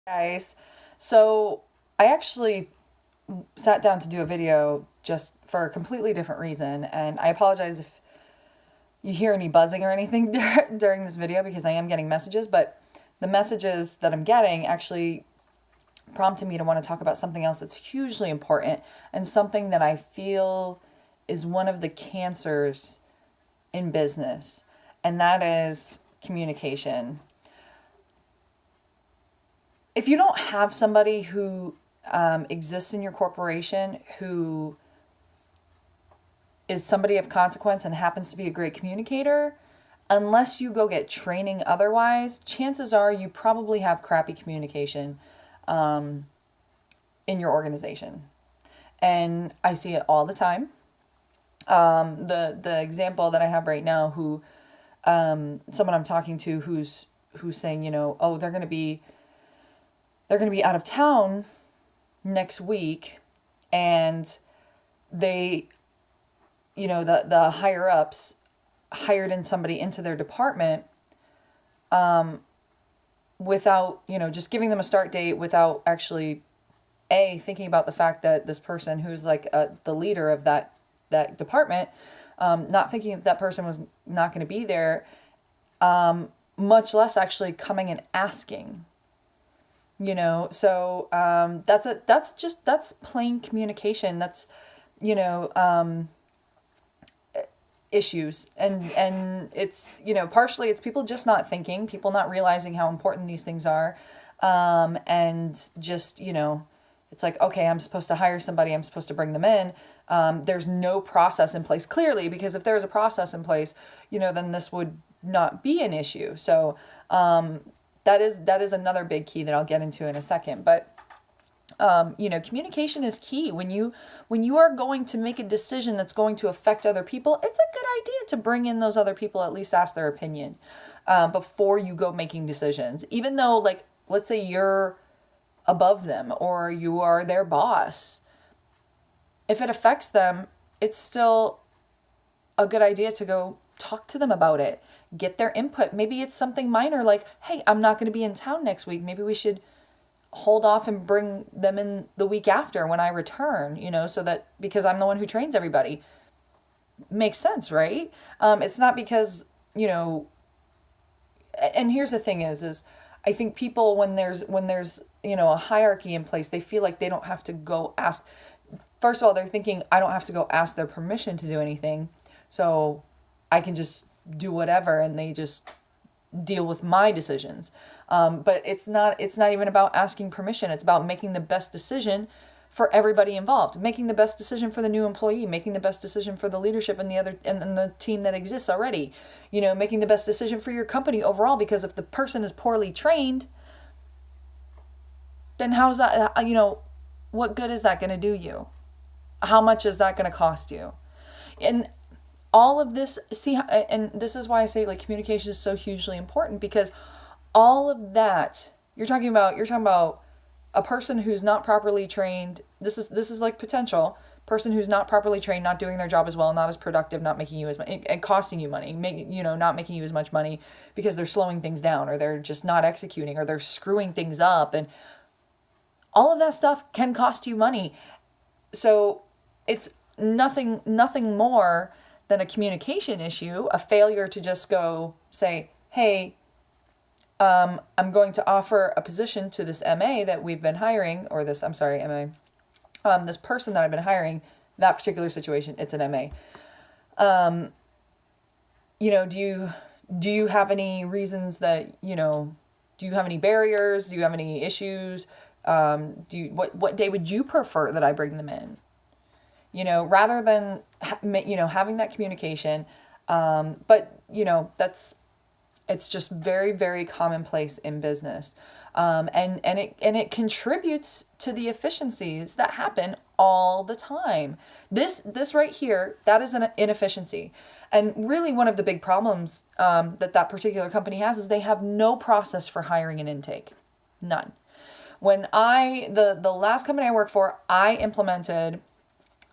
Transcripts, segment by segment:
Guys, so I actually sat down to do a video just for a completely different reason, and I apologize if you hear any buzzing or anything during this video because I am getting messages, but the messages that I'm getting actually prompted me to want to talk about something else that's hugely important and something that I feel is one of the cancers in business, and that is communication. If you don't have somebody who exists in your corporation who is somebody of consequence and happens to be a great communicator, unless you go get training otherwise, chances are you probably have crappy communication in your organization. And I see it all the time. The example that I have right now, who someone I'm talking to who's saying, oh, they're gonna be out of town next week, and they, the higher ups hired in somebody into their department without, just giving them a start date without actually thinking about the fact that this person who's like the leader of that department, not thinking that person was not going to be there, much less actually coming and asking. So that's plain communication. That's you know issues, and it's partially it's people just not thinking, people not realizing how important these things are, and just it's like, okay, I'm supposed to hire somebody, I'm supposed to bring them in. There's no process in place, clearly, because if there's a process in place, then this would not be an issue. So that is another big key that I'll get into in a second. But communication is key. When you are going to make a decision that's going to affect other people, it's a good idea to bring in those other people, at least ask their opinion before you go making decisions. Even though, like, let's say you're above them or you are their boss, if it affects them, it's still a good idea to go talk to them about it, get their input. Maybe it's something minor like, hey, I'm not going to be in town next week. Maybe we should hold off and bring them in the week after when I return, so that, because I'm the one who trains everybody. Makes sense, right? It's not because, and here's the thing is I think people, when there's a hierarchy in place, they feel like they don't have to go ask. First of all, they're thinking, I don't have to go ask their permission to do anything, so I can just do whatever, and they just deal with my decisions. But it's not even about asking permission. It's about making the best decision for everybody involved, making the best decision for the new employee, making the best decision for the leadership and the team that exists already, making the best decision for your company overall. Because if the person is poorly trained, then how's that, what good is that going to do you? How much is that going to cost you? And all of this, see, and this is why I say, like, communication is so hugely important, because all of that you're talking about a person who's not properly trained. This is like potential person who's not properly trained, not doing their job as well, not as productive, not making you as much, and costing you money, not making you as much money because they're slowing things down, or they're just not executing, or they're screwing things up, and all of that stuff can cost you money. So it's nothing more than a communication issue, a failure to just go say, hey, I'm going to offer a position to this MA that we've been hiring, or this, I'm sorry, this person that I've been hiring, that particular situation, it's an MA. Do you have any reasons that, do you have any barriers? Do you have any issues? What day would you prefer that I bring them in? Rather than, having that communication. But, it's just very, very commonplace in business. And it contributes to the efficiencies that happen all the time. This right here, that is an inefficiency. And really one of the big problems that particular company has is they have no process for hiring and intake. None. When the last company I worked for, I implemented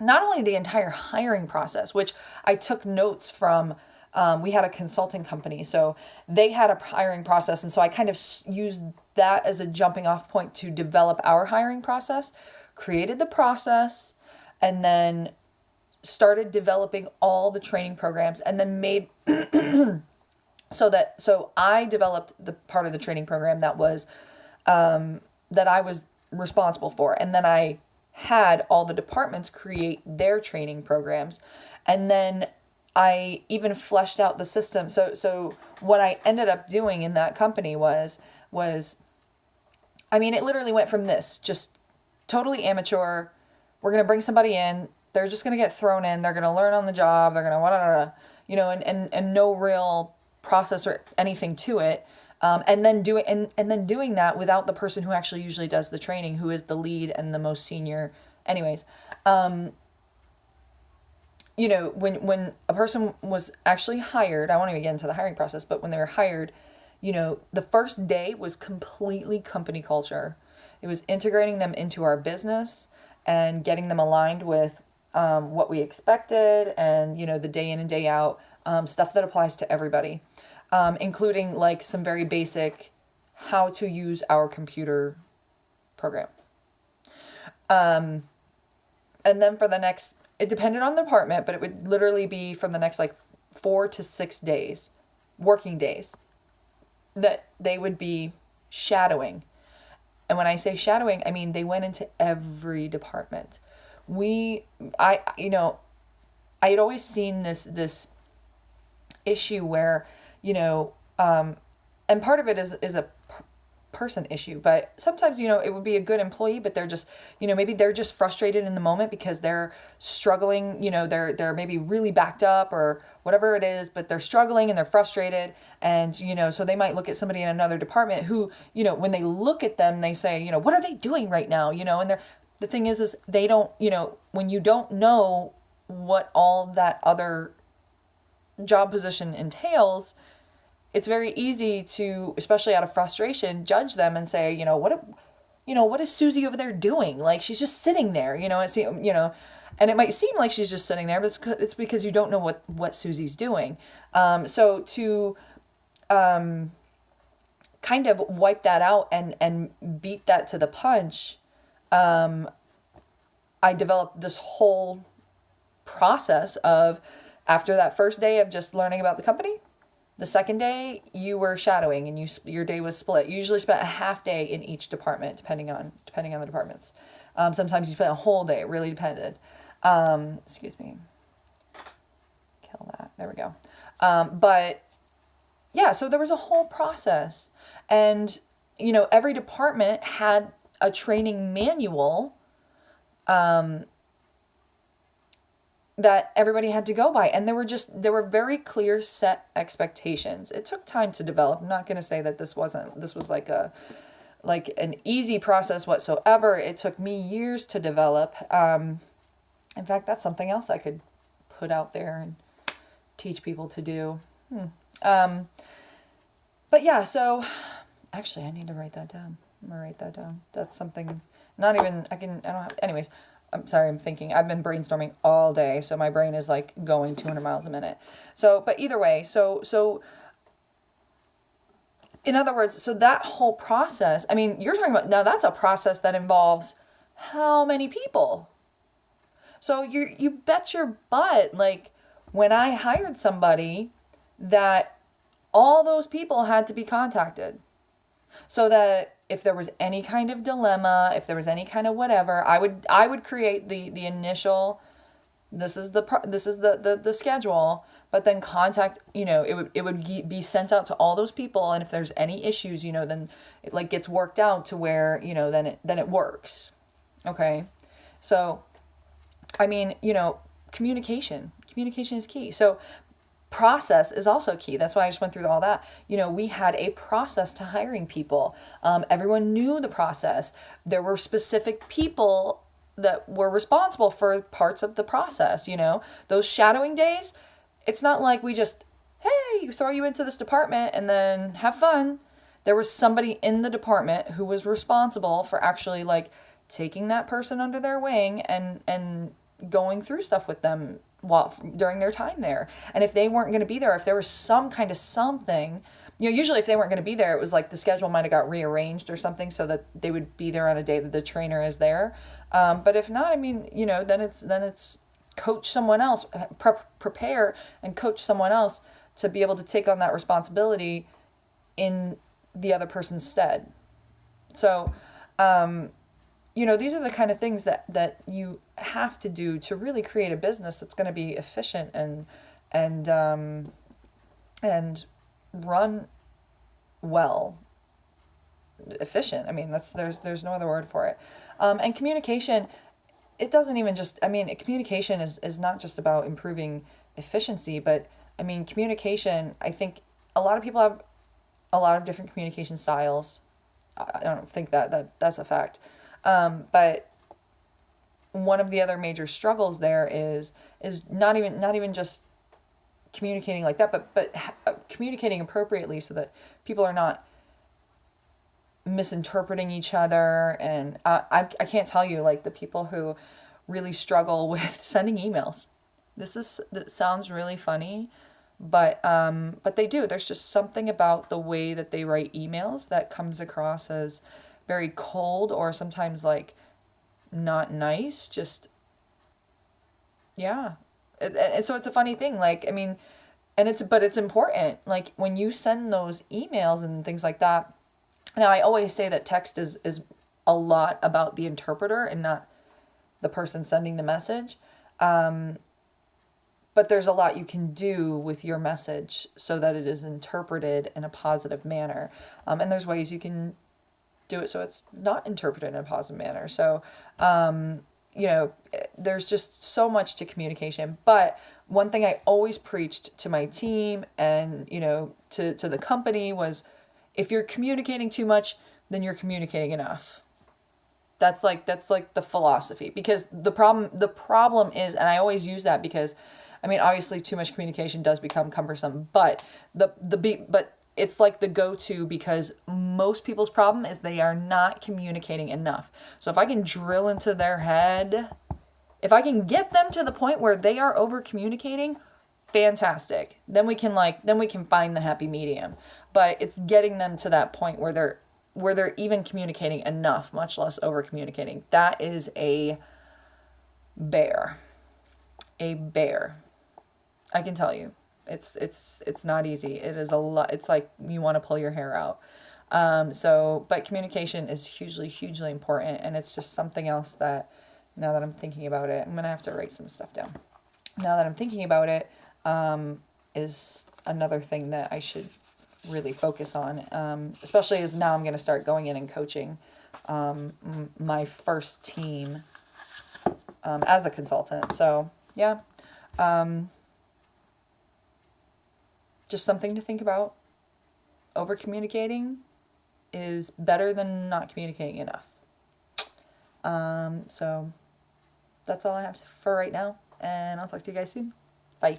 not only the entire hiring process, which I took notes from. We had a consulting company, so they had a hiring process, and so I kind of used that as a jumping off point to develop our hiring process, created the process, and then started developing all the training programs, and then made so I developed the part of the training program that was that I was responsible for, and then I had all the departments create their training programs, and then I even fleshed out the system. So what I ended up doing in that company was I mean, it literally went from this, just totally amateur. We're going to bring somebody in. They're just going to get thrown in. They're going to learn on the job. They're going to, and no real process or anything to it. And then doing that without the person who actually usually does the training, who is the lead and the most senior. Anyways, when a person was actually hired, I won't even get into the hiring process, but when they were hired, the first day was completely company culture. It was integrating them into our business and getting them aligned with what we expected, and the day in and day out stuff that applies to everybody, including like some very basic how to use our computer program. And then for the next, it depended on the department, but it would literally be from the next like 4 to 6 days, working days, that they would be shadowing. And when I say shadowing, I mean they went into every department. I had always seen this issue where, and part of it is a person issue, but sometimes, it would be a good employee, but they're just, maybe they're just frustrated in the moment because they're struggling, they're maybe really backed up or whatever it is, but they're struggling and they're frustrated. And, so they might look at somebody in another department who, when they look at them, they say, what are they doing right now? And the thing is they don't, when you don't know what all that other job position entails, it's very easy to, especially out of frustration, judge them and say, what is Susie over there doing? Like, she's just sitting there, and it might seem like she's just sitting there, but it's because you don't know what Susie's doing. So to kind of wipe that out and beat that to the punch, I developed this whole process of, after that first day of just learning about the company, the second day you were shadowing, and your day was split. You usually spent a half day in each department, depending on the departments. Sometimes you spent a whole day. It really depended. Excuse me. Kill that. There we go. But yeah, so there was a whole process, and every department had a training manual that everybody had to go by. And there were very clear set expectations. It took time to develop. I'm not going to say that this was like an easy process whatsoever. It took me years to develop. In fact, that's something else I could put out there and teach people to do. But yeah, so actually I need to write that down. I'm going to write that down. That's something anyways. I'm sorry, I'm thinking. I've been brainstorming all day, so my brain is like going 200 miles a minute. So, but either way, so in other words, so that whole process, I mean, you're talking about, now that's a process that involves how many people? So you bet your butt, like when I hired somebody, that all those people had to be contacted. So that if there was any kind of dilemma, if there was any kind of whatever, I would create the initial, this is the schedule, but then contact, it would be sent out to all those people, and if there's any issues, then it like gets worked out to where, then it works. Okay. So I mean, communication is key. So process is also key. That's why I just went through all that. We had a process to hiring people. Everyone knew the process. There were specific people that were responsible for parts of the process. Those shadowing days, it's not like we just, hey, throw you into this department and then have fun. There was somebody in the department who was responsible for actually like taking that person under their wing and going through stuff with them, while during their time there. And if they weren't going to be there, if there was some kind of something, usually if they weren't going to be there, it was like the schedule might have got rearranged or something so that they would be there on a day that the trainer is there. But if not, I mean, then it's coach someone else, prepare and coach someone else to be able to take on that responsibility in the other person's stead. So, these are the kind of things that you have to do to really create a business that's going to be efficient and run well. Efficient. I mean, there's no other word for it. And communication, it doesn't even just, communication is not just about improving efficiency, but I mean, communication, I think a lot of people have a lot of different communication styles. I don't think that's a fact. But one of the other major struggles there is not even just communicating like that, but communicating appropriately so that people are not misinterpreting each other. And I can't tell you, like, the people who really struggle with sending emails. That sounds really funny, but they do. There's just something about the way that they write emails that comes across as very cold, or sometimes like not nice. Just, yeah. So it's a funny thing. Like, I mean, but it's important. Like, when you send those emails and things like that. Now, I always say that text is a lot about the interpreter and not the person sending the message. But there's a lot you can do with your message so that it is interpreted in a positive manner. And there's ways you can do it so it's not interpreted in a positive manner. So, there's just so much to communication. But one thing I always preached to my team and, to the company was, if you're communicating too much, then you're communicating enough. That's like the philosophy, because the problem is, and I always use that because, obviously too much communication does become cumbersome, but but it's like the go-to, because most people's problem is they are not communicating enough. So if I can drill into their head, if I can get them to the point where they are over communicating, fantastic. Then we can find the happy medium. But it's getting them to that point where they're even communicating enough, much less over communicating. That is a bear. A bear. I can tell you. It's not easy. It is a lot. It's like you want to pull your hair out. But communication is hugely important, and it's just something else that, now that I'm thinking about it, I'm gonna have to write some stuff down. Now that I'm thinking about it, is another thing that I should really focus on, especially as now I'm gonna start going in and coaching my first team as a consultant. So yeah. Just something to think about. Over communicating is better than not communicating enough. So that's all I have for right now, and I'll talk to you guys soon. Bye.